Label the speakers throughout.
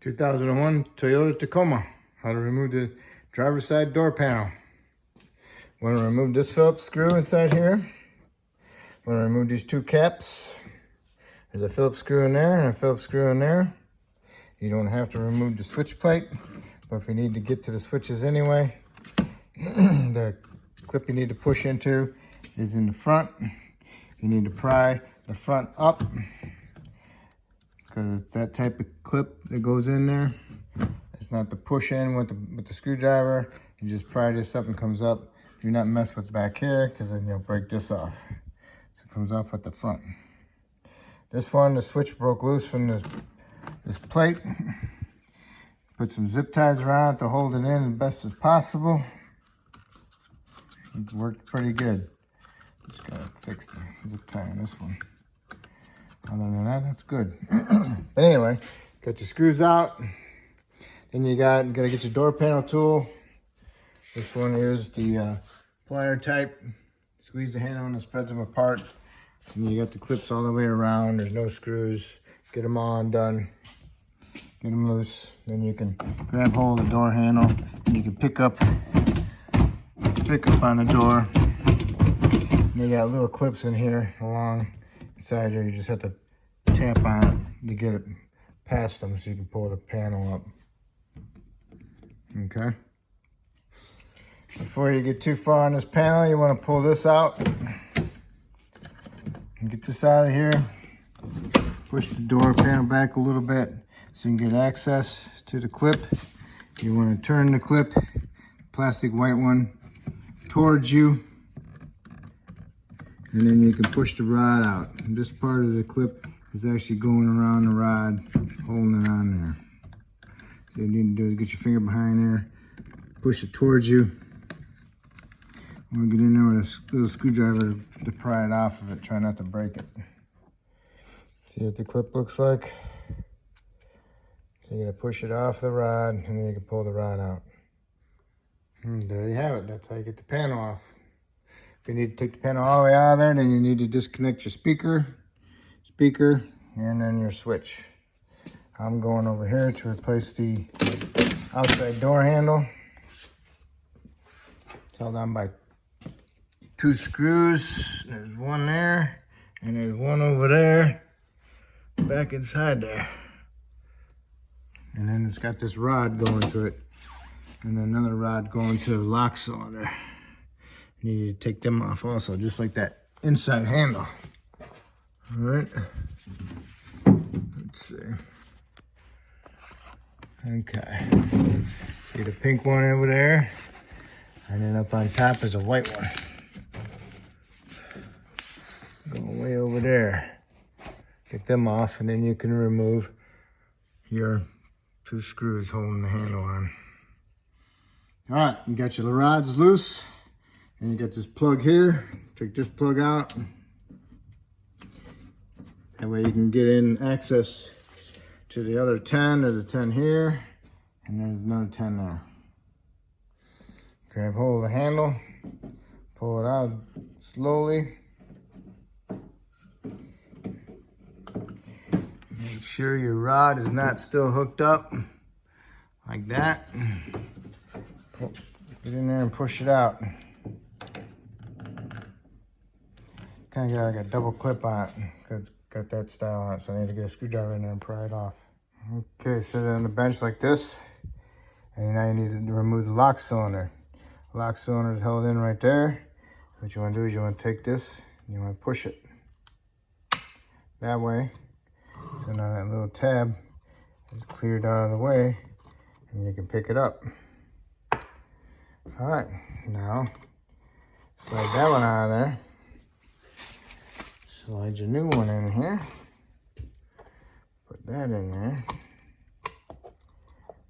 Speaker 1: 2001 Toyota Tacoma. How to remove the driver's side door panel. Want to remove this Phillips screw inside here. Want to remove these two caps. There's a Phillips screw in there and a Phillips screw in there. You don't have to remove the switch plate, but if you need to get to the switches anyway, the clip you need to push into is in the front. You need to pry the front up, because it's that type of clip that goes in there. It's not the push in with the screwdriver. You just pry this up and comes up. Do not mess with the back here, because then you'll break this off. So it comes off at the front. This one, the switch broke loose from this plate. Put some zip ties around it to hold it in as best as possible. It worked pretty good. Just gotta fix the zip tie on this one. Other than that, that's good. But anyway, got your screws out. Then you gotta get your door panel tool. This one is the plier type. Squeeze the handle and spreads them apart. And you got the clips all the way around. There's no screws. Get them all undone. Get them loose. Then you can grab hold of the door handle and you can pick up on the door. And you got little clips in here along the side here. You just have to tap on it to get it past them so you can pull the panel up. Okay. Before you get too far on this panel, you want to pull this out. And get this out of here. Push the door panel back a little bit so you can get access to the clip. You want to turn the clip, plastic white one, towards you. And then you can push the rod out. And this part of the clip is actually going around the rod, holding it on there. So you need to do is get your finger behind there, push it towards you. I'm gonna get in there with a little screwdriver to pry it off of it. Try not to break it. See what the clip looks like? So you're gonna push it off the rod and then you can pull the rod out. And there you have it. That's how you get the panel off. If you need to take the panel all the way out of there, then you need to disconnect your speaker, and then your switch. I'm going over here to replace the outside door handle. It's held on by two screws. There's one there, and there's one over there, back inside there. And then it's got this rod going to it, and another rod going to the lock cylinder. You need to take them off also, just like that inside handle. All right. Let's see. Okay. See the pink one over there? And then up on top is a white one. Going way over there. Get them off, and then you can remove your two screws holding the handle on. All right, you got your rods loose, and you got this plug here. Take this plug out. That way you can get in access to the other 10. There's a 10 here, and there's another 10 there. Grab hold of the handle, pull it out slowly. Make sure your rod is not still hooked up, like that. Get in there and push it out. Kind of got like a double clip on it. Got that style on it, so I need to get a screwdriver in there and pry it off. Okay, set it on the bench like this. And now you need to remove the lock cylinder. The lock cylinder is held in right there. What you want to do is you want to take this and you want to push it that way. So now that little tab is cleared out of the way and you can pick it up. All right, now slide that one out of there. Slide your new one in here. Put that in there.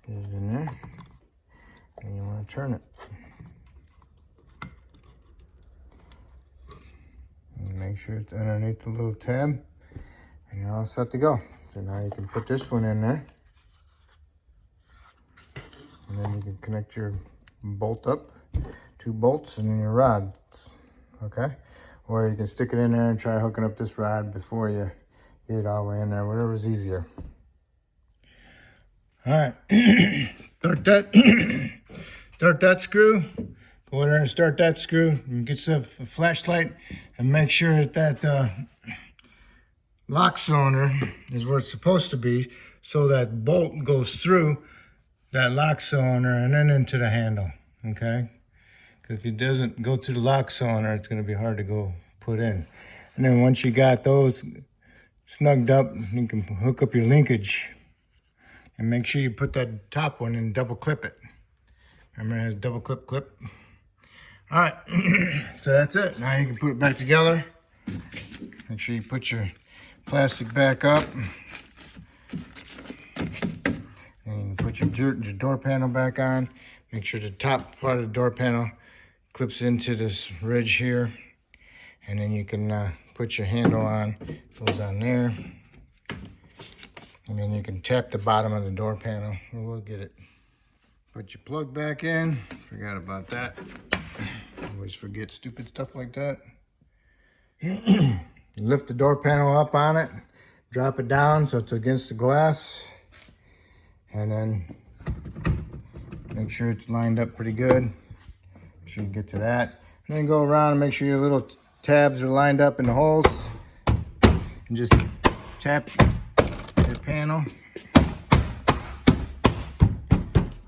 Speaker 1: Get it in there. And you want to turn it. And make sure it's underneath the little tab. And you're all set to go. So now you can put this one in there. And then you can connect your bolt up. 2 bolts and then your rods. Okay? Or you can stick it in there and try hooking up this rod before you get it all the way in there, whatever's easier. All right, start that, start that screw. Go in there and start that screw. And get a flashlight and make sure that lock cylinder is where it's supposed to be, so that bolt goes through that lock cylinder and then into the handle. Okay, because if it doesn't go through the lock cylinder, it's going to be hard to go put in. And then once you got those snugged up, you can hook up your linkage. And make sure you put that top one and double clip it. Remember, it has double clip. All right, so that's it. Now you can put it back together. Make sure you put your plastic back up. And put your door panel back on. Make sure the top part of the door panel clips into this ridge here. And then you can put your handle on. Goes on there. And then you can tap the bottom of the door panel. We'll get it. Put your plug back in. Forgot about that. Always forget stupid stuff like that. Lift the door panel up on it. Drop it down so it's against the glass. And then make sure it's lined up pretty good. Make sure you get to that. And then go around and make sure your little tabs are lined up in the holes. And just tap your panel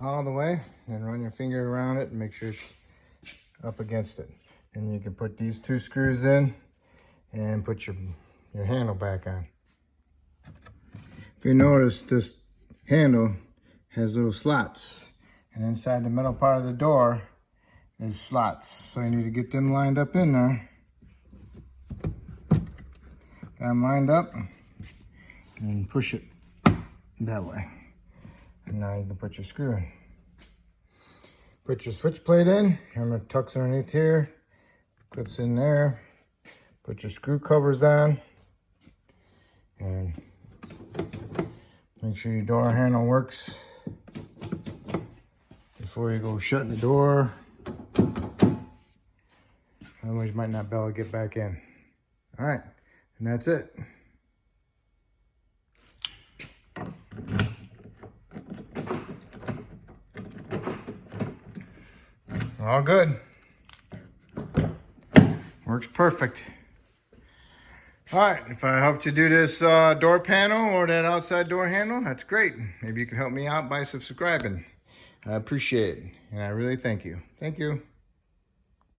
Speaker 1: all the way, and run your finger around it and make sure it's up against it. And you can put these two screws in and put your handle back on. If you notice, this handle has little slots, and inside the middle part of the door is slots, so you need to get them lined up in there. Got them lined up and push it that way. And now you can put your screw in. Put your switch plate in. Remember, tucks underneath here, clips in there. Put your screw covers on, and make sure your door handle works before you go shutting the door. Otherwise, you might not be able to get back in. All right, and that's it. All good. Works perfect. All right, if I helped you do this door panel or that outside door handle, that's great. Maybe you can help me out by subscribing. I appreciate it, and I really thank you. Thank you.